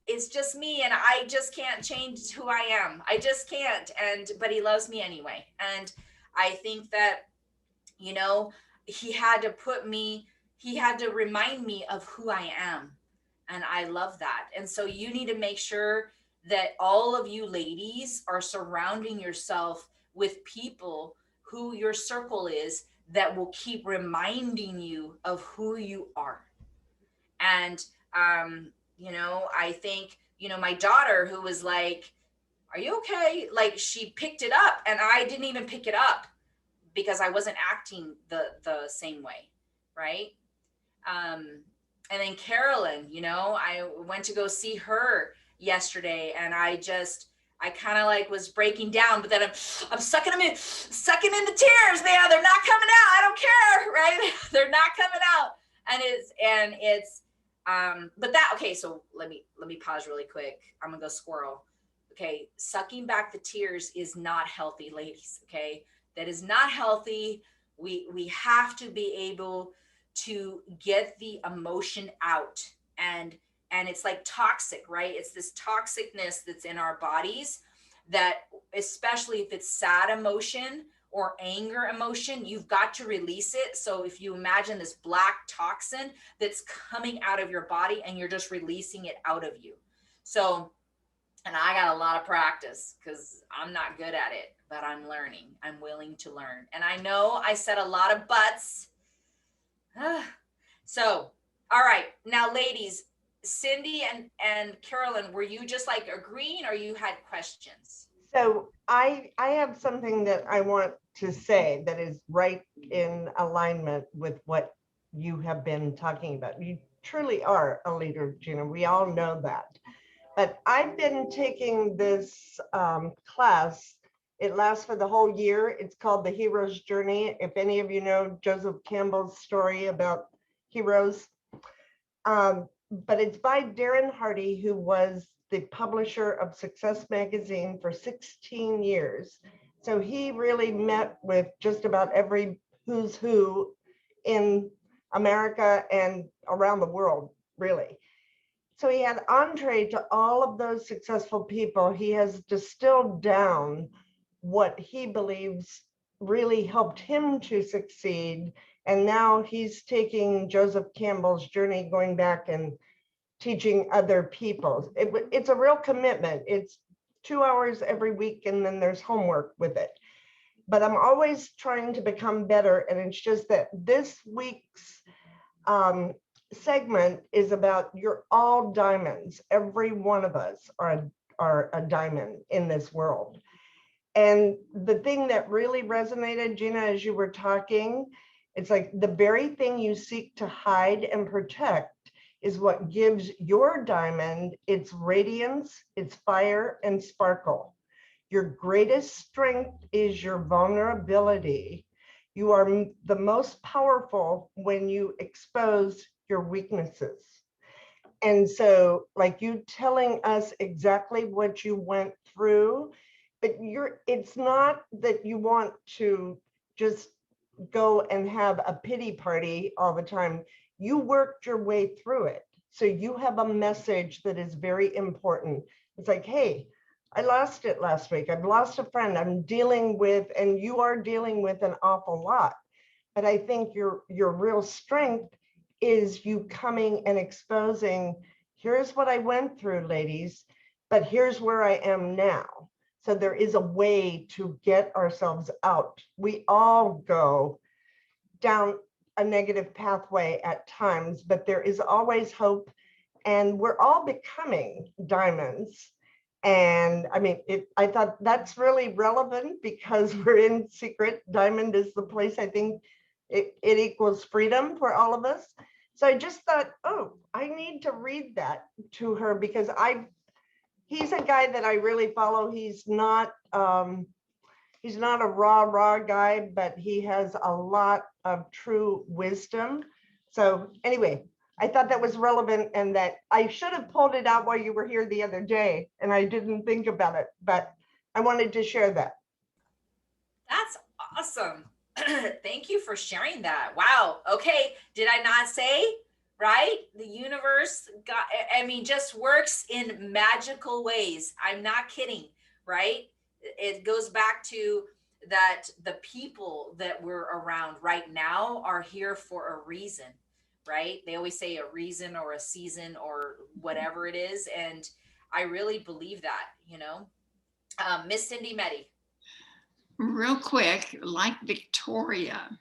it's just me, and I just can't change who I am. I just can't. But he loves me anyway. And I think that, you know, he had to remind me of who I am. And I love that. And so you need to make sure that all of you ladies are surrounding yourself with people who your circle is that will keep reminding you of who you are. And, you know, I think, you know, my daughter, who was like, are you okay? Like, she picked it up and I didn't even pick it up because I wasn't acting the same way. Right. And then Carolyn, you know, I went to go see her yesterday and I kind of like was breaking down, but then I'm sucking in the tears, man. They're not coming out. I don't care. Right. They're not coming out. But that, okay. So let me pause really quick. I'm gonna go squirrel. Okay. Sucking back the tears is not healthy, ladies. Okay. That is not healthy. We have to be able to get the emotion out, and it's like toxic, right? It's this toxicness that's in our bodies that, especially if it's sad emotion or anger emotion, you've got to release it. So if you imagine this black toxin that's coming out of your body and you're just releasing it out of you. So, and I got a lot of practice because I'm not good at it, but I'm learning. I'm willing to learn. And I know I said a lot of buts. So All right, now ladies, Cindy and Carolyn, were you just like agreeing or you had questions? So I have something that I want to say that is right in alignment with what you have been talking about. You truly are a leader, Gina. We all know that. But I've been taking this class. It lasts for the whole year. It's called The Hero's Journey. If any of you know Joseph Campbell's story about heroes. But it's by Darren Hardy, who was the publisher of Success Magazine for 16 years. So he really met with just about every who's who in America and around the world, really. So he had entree to all of those successful people. He has distilled down what he believes really helped him to succeed. And now he's taking Joseph Campbell's journey, going back and teaching other people. It's a real commitment. It's 2 hours every week, and then there's homework with it. But I'm always trying to become better. And it's just that this week's segment is about you're all diamonds. Every one of us are a diamond in this world. And the thing that really resonated, Gina, as you were talking, it's like the very thing you seek to hide and protect is what gives your diamond its radiance, its fire and sparkle. Your greatest strength is your vulnerability. You are the most powerful when you expose your weaknesses. And so, like you telling us exactly what you went through, but it's not that you want to just go and have a pity party all the time. You worked your way through it. So you have a message that is very important. It's like, hey, I lost it last week. I've lost a friend. I'm dealing with, and you are dealing with an awful lot. But I think your real strength is you coming and exposing, here's what I went through, ladies, but here's where I am now. So there is a way to get ourselves out. We all go down a negative pathway at times, but there is always hope, and we're all becoming diamonds. And I mean, I thought that's really relevant because we're in secret. Diamond is the place, I think it equals freedom for all of us. So I just thought, oh, I need to read that to her because he's a guy that I really follow. He's not a rah guy, but he has a lot of true wisdom. So anyway, I thought that was relevant and that I should have pulled it out while you were here the other day and I didn't think about it, but I wanted to share that. That's awesome. Thank you for sharing that. Wow. Okay. Did I not say, right? The universe just works in magical ways. I'm not kidding, right? It goes back to that the people that we're around right now are here for a reason, right? They always say a reason or a season or whatever it is. And I really believe that, Miss Cindy Meddy. Real quick, like Victoria,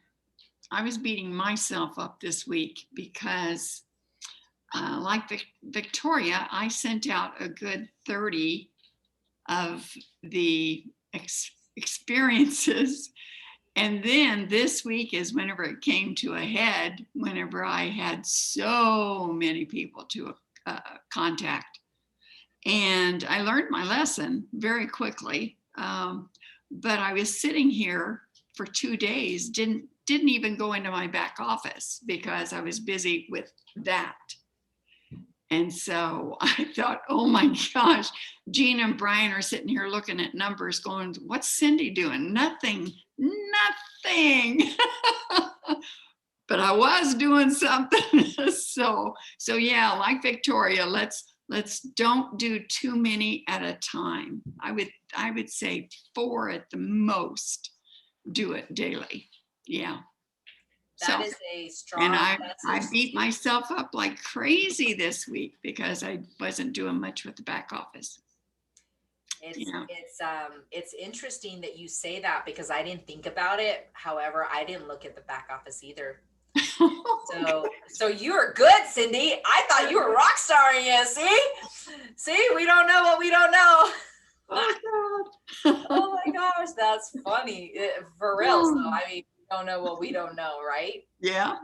I was beating myself up this week because like Victoria, I sent out a good 30 of the experiences. And then this week is whenever it came to a head, whenever I had so many people to contact. And I learned my lesson very quickly. But I was sitting here for 2 days, didn't even go into my back office because I was busy with that. And so I thought, oh my gosh, Gina and Brian are sitting here looking at numbers going, what's Cindy doing? Nothing. But I was doing something. So yeah, like Victoria, let's don't do too many at a time. I would say 4 at the most. Do it daily. Yeah. That is a strong. And I beat myself up like crazy this week because I wasn't doing much with the back office. It's interesting that you say that because I didn't think about it. However, I didn't look at the back office either. So you're good, Cindy. I thought you were rock starring it. See, we don't know what we don't know. Oh my gosh, that's funny. For real. So I mean, we don't know what we don't know, right? Yeah.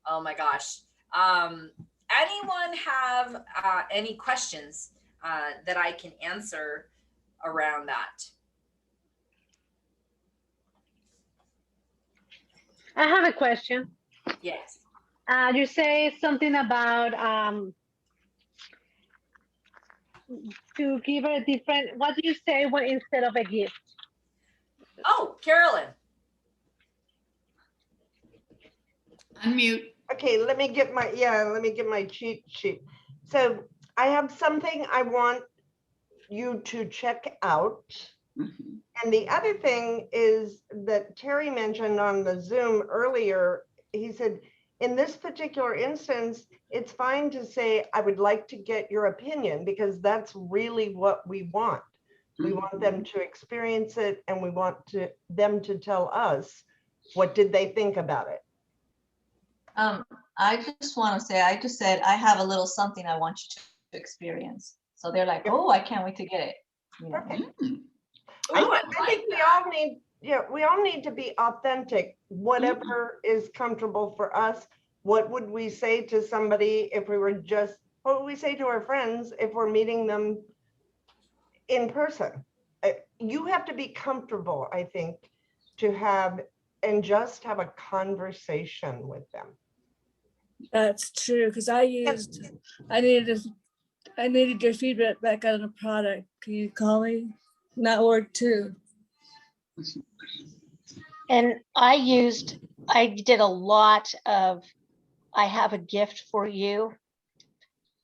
Oh my gosh. Anyone have any questions that I can answer around that? I have a question. Yes. You say something about to give a different, what do you say when instead of a gift? Oh, Carolyn. Unmute. Okay, let me get my cheat sheet. So I have something I want you to check out. Mm-hmm. And the other thing is that Terry mentioned on the Zoom earlier, he said, in this particular instance, it's fine to say, I would like to get your opinion, because that's really what we want. We want them to experience it, and we want them to tell us, what did they think about it? I just want to say, I just said, I have a little something I want you to experience. So they're like, oh, I can't wait to get it. You know? Perfect. Ooh, I think we all need to be authentic, whatever is comfortable for us. What would we say to somebody if we were just, what would we say to our friends if we're meeting them in person? You have to be comfortable, I think, to have and just have a conversation with them. That's true, because I needed your feedback back on the product. Can you call me? That worked too. And I did a lot of, I have a gift for you.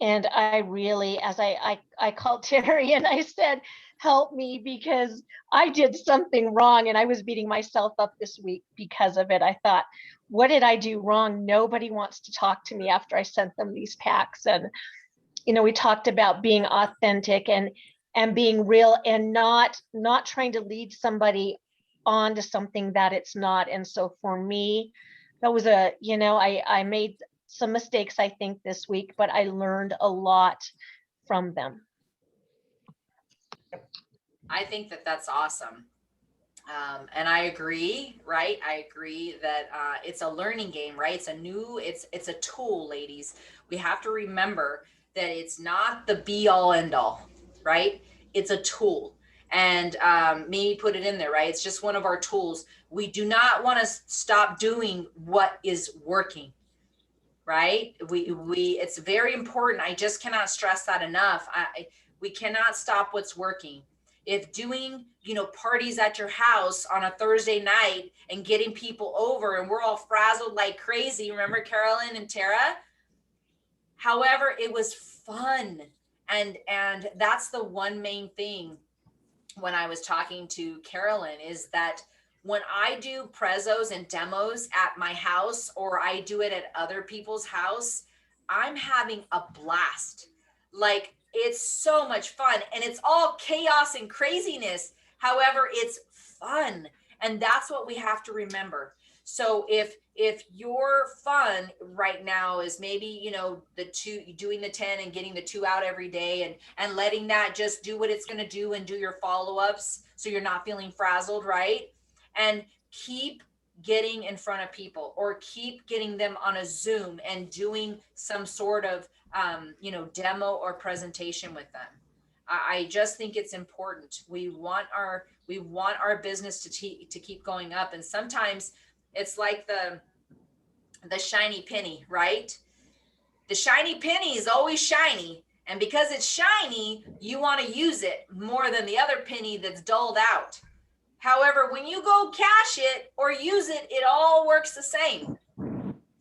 And I really, as I called Terry and I said, help me, because I did something wrong and I was beating myself up this week because of it. I thought, what did I do wrong? Nobody wants to talk to me after I sent them these packs. And, you know, we talked about being authentic and being real and not trying to lead somebody on to something that it's not. And so for me, that was I made some mistakes, I think, this week, but I learned a lot from them. I think that that's awesome. And I agree, right? I agree that it's a learning game, right? It's a tool, ladies. We have to remember that it's not the be all end all, right? It's a tool. And me put it in there, right? It's just one of our tools. We do not want to stop doing what is working, right? It's very important. I just cannot stress that enough. We cannot stop what's working. If doing, parties at your house on a Thursday night and getting people over and we're all frazzled like crazy, remember Carolyn and Tara? However, it was fun. And that's the one main thing when I was talking to Carolyn is that when I do prezos and demos at my house or I do it at other people's house, I'm having a blast. Like, it's so much fun and it's all chaos and craziness. However, it's fun. And that's what we have to remember. So if your fun right now is maybe, doing the 10 and getting the 2 out every day and letting that just do what it's going to do and do your follow-ups so you're not feeling frazzled, right? And keep getting in front of people or keep getting them on a Zoom and doing some sort of, demo or presentation with them. I just think it's important. We want our business to keep going up. And sometimes it's like the shiny penny, right? The shiny penny is always shiny. And because it's shiny, you want to use it more than the other penny that's dulled out. However, when you go cash it or use it, it all works the same.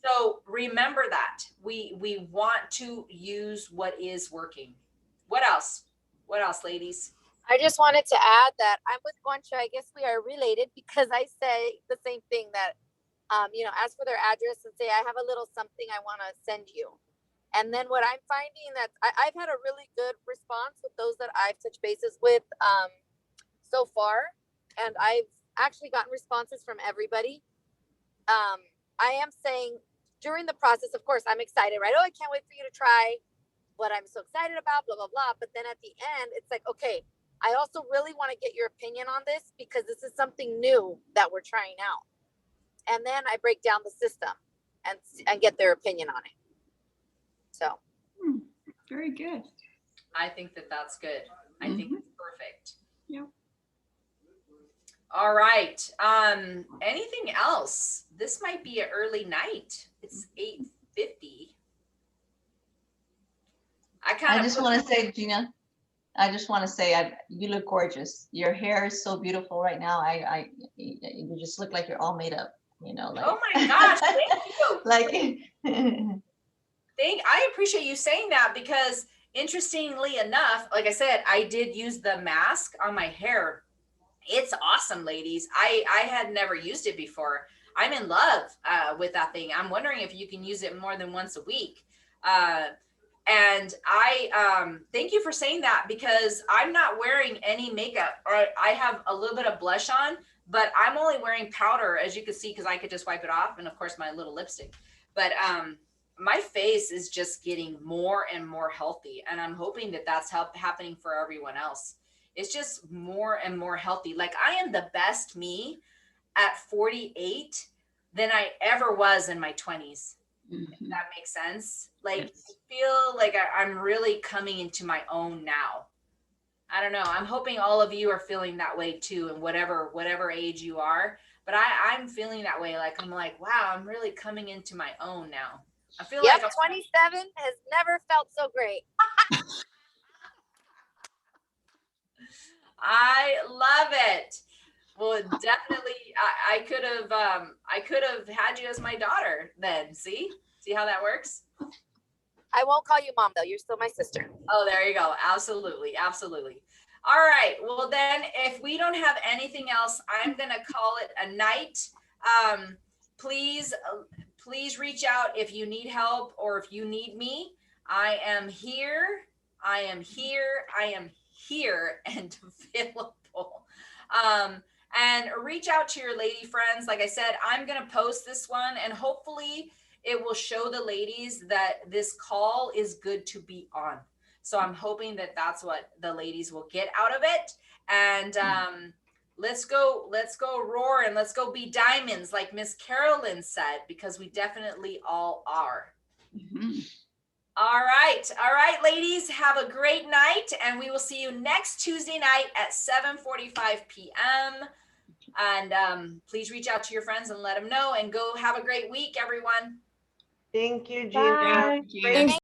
So remember that we want to use what is working. What else? What else, ladies? I just wanted to add that I'm with Guancha. I guess we are related because I say the same thing that, ask for their address and say, I have a little something I want to send you. And then what I'm finding that I've had a really good response with those that I've touched bases with so far. And I've actually gotten responses from everybody. I am saying during the process, of course, I'm excited, right? Oh, I can't wait for you to try what I'm so excited about, blah, blah, blah. But then at the end, it's like, okay, I also really want to get your opinion on this because this is something new that we're trying out. And then I break down the system and get their opinion on it. So. Very good. I think that that's good. I think it's perfect. Yeah. All right. Anything else? This might be an early night. It's 8:50. I just want to say, Gina, you look gorgeous. Your hair is so beautiful right now. You just look like you're all made up, you know, like. Oh my gosh, thank you. Like. I appreciate you saying that because interestingly enough, like I said, I did use the mask on my hair. It's awesome, ladies. I had never used it before. I'm in love with that thing. I'm wondering if you can use it more than once a week. And I thank you for saying that because I'm not wearing any makeup, or I have a little bit of blush on, but I'm only wearing powder, as you can see, because I could just wipe it off, and of course my little lipstick. But my face is just getting more and more healthy, and I'm hoping that that's happening for everyone else. It's just more and more healthy. Like I am the best me at 48 than I ever was in my 20s. If that makes sense. Like I feel like I'm really coming into my own now. I don't know. I'm hoping all of you are feeling that way too, and whatever age you are. But I'm feeling that way. Like I'm like, wow, I'm really coming into my own now. I feel like 27 has never felt so great. I love it. Well, definitely, I could have had you as my daughter then. See how that works? I won't call you mom though. You're still my sister. Oh, there you go. Absolutely. All right. Well, then if we don't have anything else, I'm going to call it a night. Please reach out if you need help or if you need me. I am here and available. And reach out to your lady friends. Like I said, I'm going to post this one and hopefully it will show the ladies that this call is good to be on. So I'm hoping that that's what the ladies will get out of it. And let's go roar and let's go be diamonds like Miss Carolyn said, because we definitely all are. All right, ladies, have a great night, and we will see you next Tuesday night at 7:45 p.m. And please reach out to your friends and let them know, and go have a great week, everyone. Thank you, Gina. Bye.